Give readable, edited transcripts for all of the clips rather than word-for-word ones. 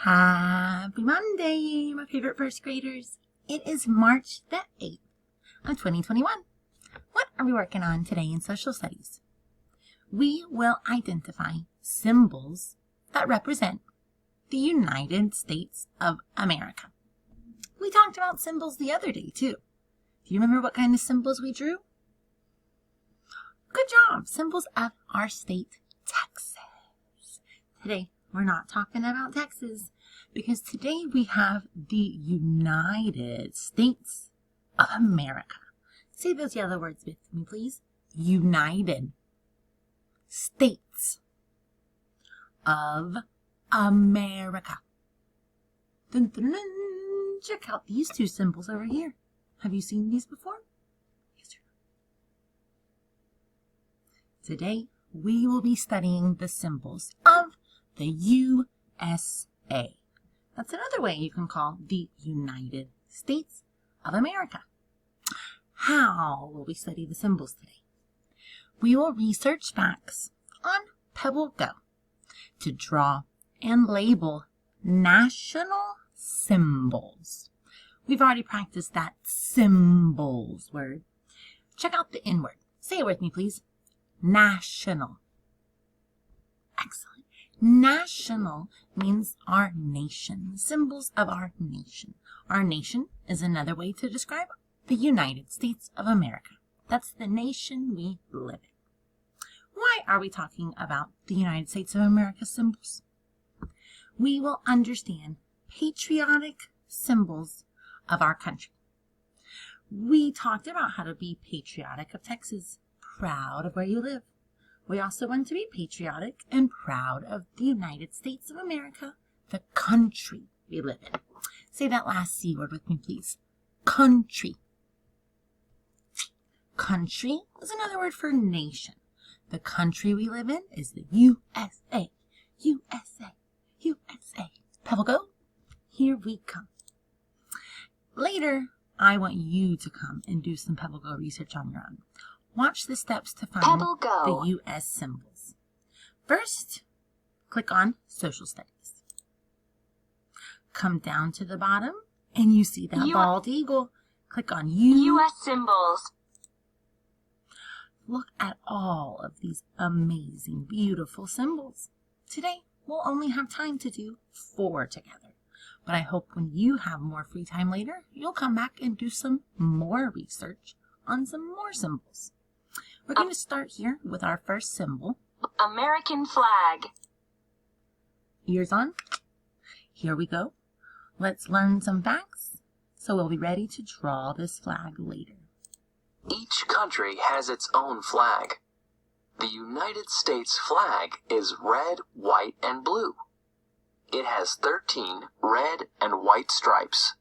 Happy Monday, my favorite first graders. It is March the 8th of 2021. What are we working on today in social studies? We will identify symbols that represent the United States of America. We talked about symbols the other day too. Do you remember what kind of symbols we drew? Good job! Symbols of our state, Texas. Today, we're not talking about Texas because today we have the United States of America. Say those yellow words with me, please. United States of America. Dun, dun, dun. Check out these two symbols over here. Have you seen these before? Yes or no? Today, we will be studying the symbols of the USA. That's another way you can call the United States of America. How will we study the symbols today? We will research facts on Pebble Go to draw and label national symbols. We've already practiced that symbols word. Check out the N word. Say it with me, please. National. Excellent. National means our nation, symbols of our nation. Our nation is another way to describe the United States of America. That's the nation we live in. Why are we talking about the United States of America symbols? We will understand patriotic symbols of our country. We talked about how to be patriotic of Texas, proud of where you live. We also want to be patriotic and proud of the United States of America, the country we live in. Say that last C word with me, please. Country. Country is another word for nation. The country we live in is the USA. USA. USA. Pebble Go. Here we come. Later, I want you to come and do some Pebble Go research on your own. Watch the steps to find the U.S. symbols. First, click on Social Studies. Come down to the bottom, and you see that bald eagle. Click on U.S. symbols. Look at all of these amazing, beautiful symbols. Today, we'll only have time to do 4 together. But I hope when you have more free time later, you'll come back and do some more research on some more symbols. We're going to start here with our first symbol. American flag. Ears on. Here we go. Let's learn some facts so we'll be ready to draw this flag later. Each country has its own flag. The United States flag is red, white, and blue. It has 13 red and white stripes.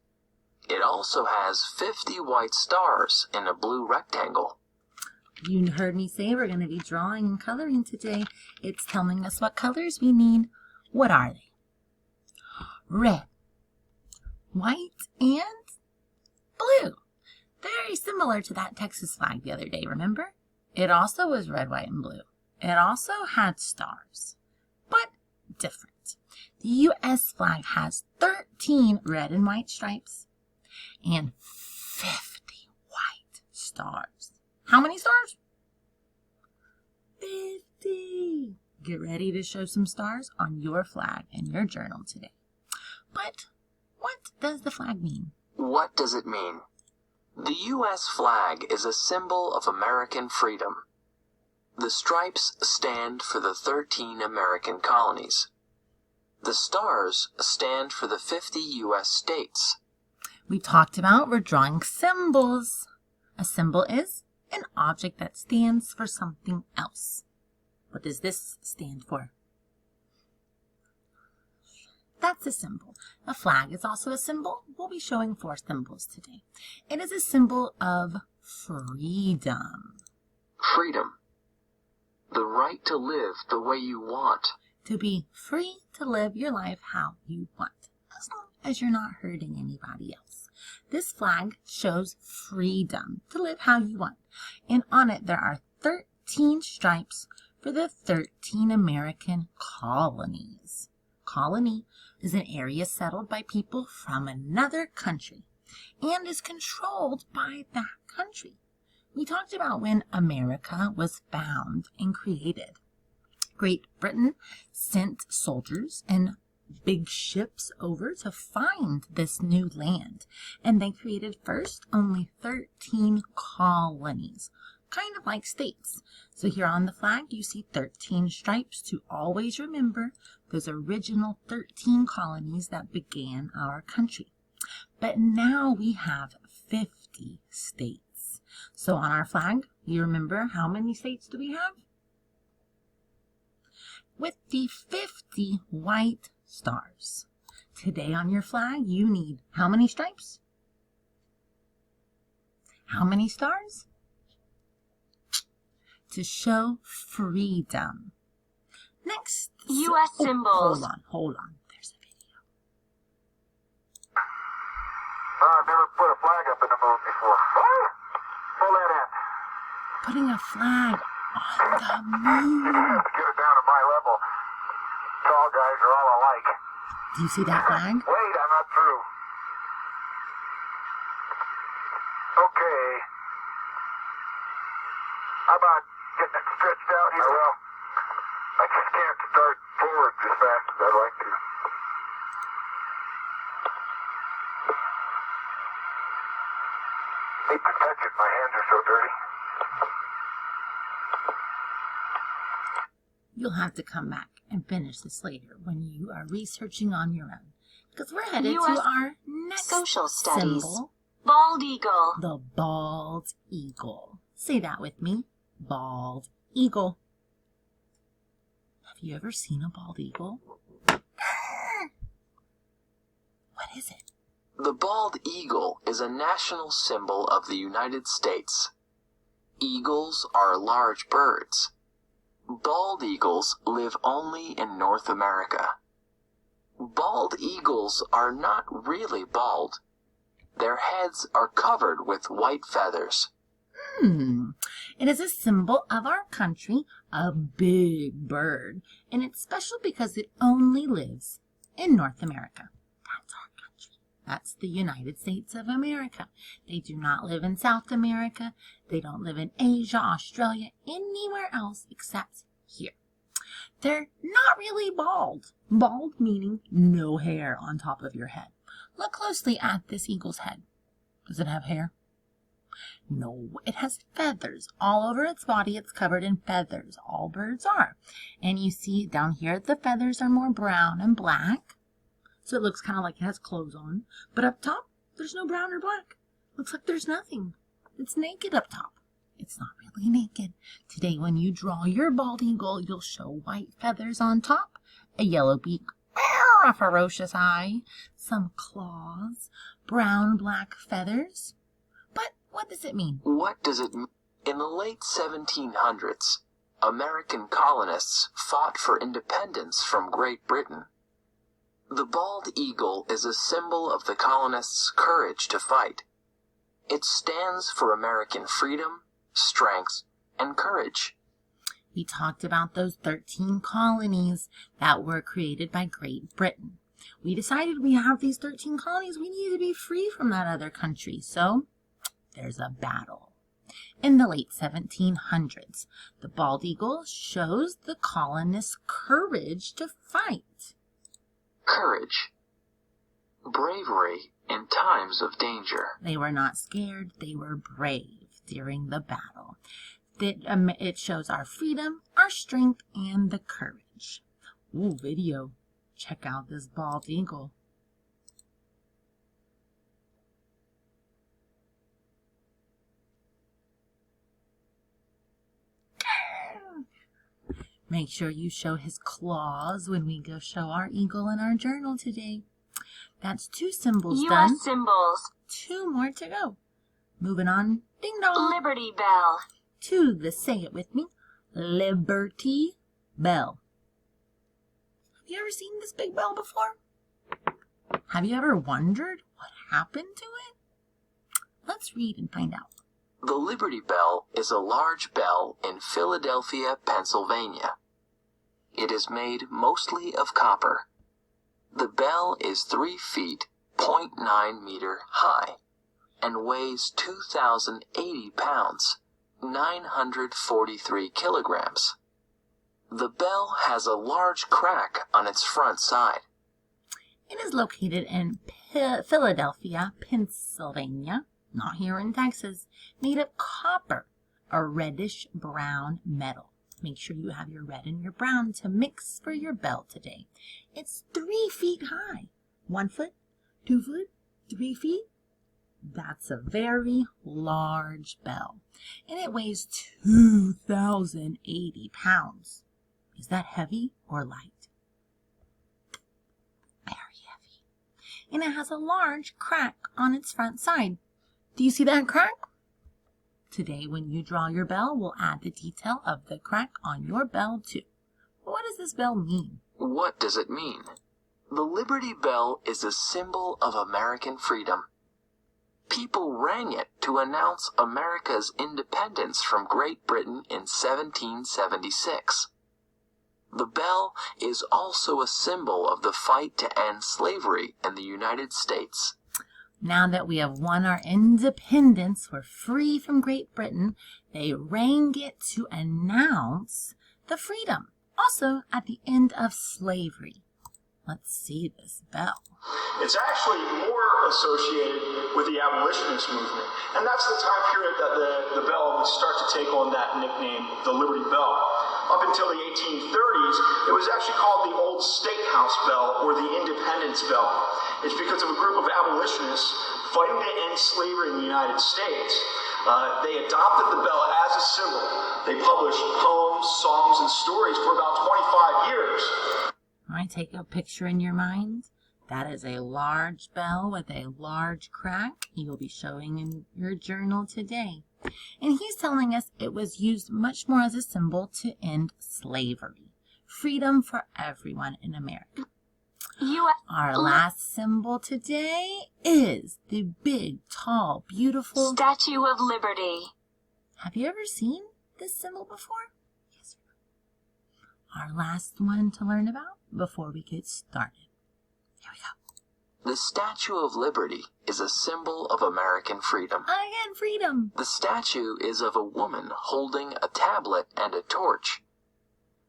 It also has 50 white stars in a blue rectangle. You heard me say we're going to be drawing and coloring today. It's telling us what colors we need. What are they? Red, white, and blue. Very similar to that Texas flag the other day, remember? It also was red, white, and blue. It also had stars, but different. The U.S. flag has 13 red and white stripes and 50 white stars. How many stars? 50. Get ready to show some stars on your flag in your journal today. But what does the flag mean? What does it mean? The U.S. flag is a symbol of American freedom. The stripes stand for the 13 American colonies. The stars stand for the 50 U.S. states. We talked about we're drawing symbols. A symbol is an object that stands for something else. What does this stand for? That's a symbol. A flag is also a symbol. We'll be showing 4 symbols today. It is a symbol of freedom. Freedom. The right to live the way you want. To be free to live your life how you want, as long as you're not hurting anybody else. This flag shows freedom to live how you want. And on it there are 13 stripes for the 13 American colonies. Colony is an area settled by people from another country and is controlled by that country. We talked about when America was found and created. Great Britain sent soldiers and big ships over to find this new land, and they created first only 13 colonies, kind of like states. So here on the flag you see 13 stripes to always remember those original 13 colonies that began our country. But now we have 50 states. So on our flag, you remember how many states do we have? With the 50 white stars. Today on your flag, you need how many stripes? How many stars? To show freedom. Next. U.S. symbols. Hold on. There's a video. I've never put a flag up in the moon before. Pull that in. Putting a flag on the moon. Get it down to my level. Tall guys are all alike. Do you see that flag? Wait, I'm not through. Okay. How about getting it stretched out here? Well, I just can't start forward as fast as I'd like to. Hate to touch it, my hands are so dirty. You'll have to come back and finish this later when you are researching on your own. Because we're headed US to our next Social studies. symbol, Bald eagle. the bald eagle. Say that with me. Bald eagle. Have you ever seen a bald eagle? What is it? The bald eagle is a national symbol of the United States. Eagles are large birds. Bald eagles live only in North America. Bald eagles are not really bald. Their heads are covered with white feathers. It is a symbol of our country, a big bird, and it's special because it only lives in North America. That's our country. That's the United States of America. They do not live in South America. They don't live in Asia, Australia, anywhere else except here. They're not really bald. Bald meaning no hair on top of your head. Look closely at this eagle's head. Does it have hair? No, it has feathers. All over its body, it's covered in feathers. All birds are. And you see down here, the feathers are more brown and black. So it looks kind of like it has clothes on. But up top, there's no brown or black. Looks like there's nothing. It's naked up top. It's not really naked. Today, when you draw your bald eagle, you'll show white feathers on top, a yellow beak, a ferocious eye, some claws, brown, black feathers. But what does it mean? What does it mean? In the late 1700s, American colonists fought for independence from Great Britain. The bald eagle is a symbol of the colonists' courage to fight. It stands for American freedom, strength, and courage. We talked about those 13 colonies that were created by Great Britain. We decided we have these 13 colonies. We need to be free from that other country. So there's a battle. In the late 1700s, the bald eagle shows the colonists' courage to fight. Courage. Bravery in times of danger. They were not scared. They were brave during the battle. It shows our freedom, our strength, and the courage. Ooh, video. Check out this bald eagle. Make sure you show his claws when we go show our eagle in our journal today. That's 2 symbols done. U.S. symbols. 2 more to go. Moving on. Ding dong. Liberty Bell. To the, say it with me, Liberty Bell. Have you ever seen this big bell before? Have you ever wondered what happened to it? Let's read and find out. The Liberty Bell is a large bell in Philadelphia, Pennsylvania. It is made mostly of copper. The bell is 3 feet, 0.9 meter high, and weighs 2,080 pounds, 943 kilograms. The bell has a large crack on its front side. It is located in Philadelphia, Pennsylvania, not here in Texas, made of copper, a reddish-brown metal. Make sure you have your red and your brown to mix for your bell today. It's 3 feet high. 1 foot, 2 foot, 3 feet. That's a very large bell. And it weighs 2,080 pounds. Is that heavy or light? Very heavy. And it has a large crack on its front side. Do you see that crack? Today, when you draw your bell, we'll add the detail of the crack on your bell too. But what does this bell mean? What does it mean? The Liberty Bell is a symbol of American freedom. People rang it to announce America's independence from Great Britain in 1776. The bell is also a symbol of the fight to end slavery in the United States. Now that we have won our independence, we're free from Great Britain, they rang it to announce the freedom. Also at the end of slavery. Let's see this bell. It's actually more associated with the abolitionist movement. And that's the time period that the bell would start to take on that nickname, the Liberty Bell. Up until the 1830s, it was actually called the Old State House Bell or the Independence Bell. It's because of a group of abolitionists fighting to end slavery in the United States. They adopted the bell as a symbol. They published poems, songs, and stories for about 25 years. All right, take a picture in your mind. That is a large bell with a large crack. You'll be showing in your journal today. And he's telling us it was used much more as a symbol to end slavery. Freedom for everyone in America. Our last symbol today is the big, tall, beautiful Statue of Liberty. Have you ever seen this symbol before? Yes or no? Our last one to learn about before we get started. Here we go. The Statue of Liberty is a symbol of American freedom. Again, freedom. The statue is of a woman holding a tablet and a torch.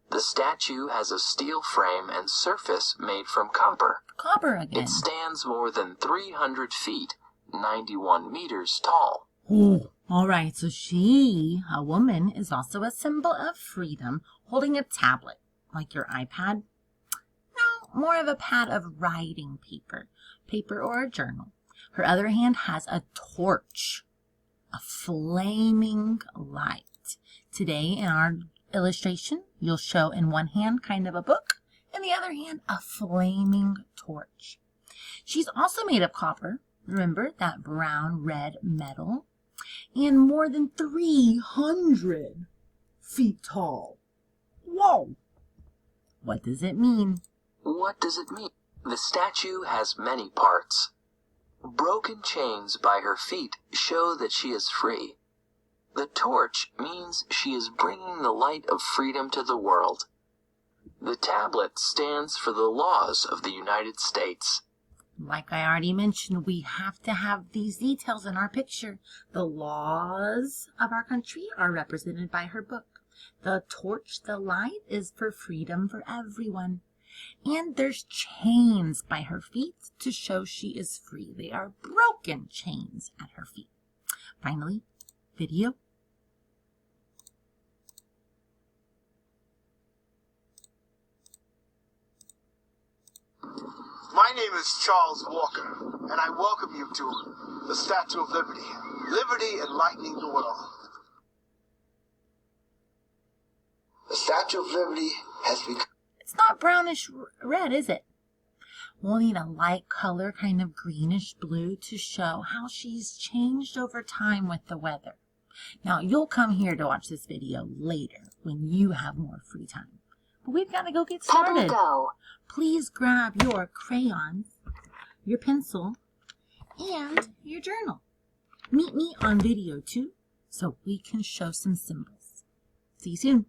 The statue has a steel frame and surface made from copper. Copper again. It stands more than 300 feet, 91 meters tall. Oh, all right. So she, a woman, is also a symbol of freedom, holding a tablet, like your iPad. No, more of a pad of writing paper or a journal. Her other hand has a torch, a flaming light. Today in our illustration, you'll show in one hand kind of a book, in the other hand a flaming torch. She's also made of copper. Remember that brown red metal, and more than 300 feet tall. Whoa! What does it mean? What does it mean? The statue has many parts. Broken chains by her feet show that she is free. The torch means she is bringing the light of freedom to the world. The tablet stands for the laws of the United States. Like I already mentioned, we have to have these details in our picture. The laws of our country are represented by her book. The torch, the light, is for freedom for everyone. And there's chains by her feet to show she is free. They are broken chains at her feet. Finally, video. My name is Charles Walker, and I welcome you to the Statue of Liberty. Liberty enlightening the world. The Statue of Liberty has become... It's not brownish red, is it? We'll need a light color, kind of greenish blue, to show how she's changed over time with the weather. Now, you'll come here to watch this video later when you have more free time. But we've got to go get Pebble started. go. Please grab your crayons, your pencil, and your journal. Meet me on video 2 so we can show some symbols. See you soon.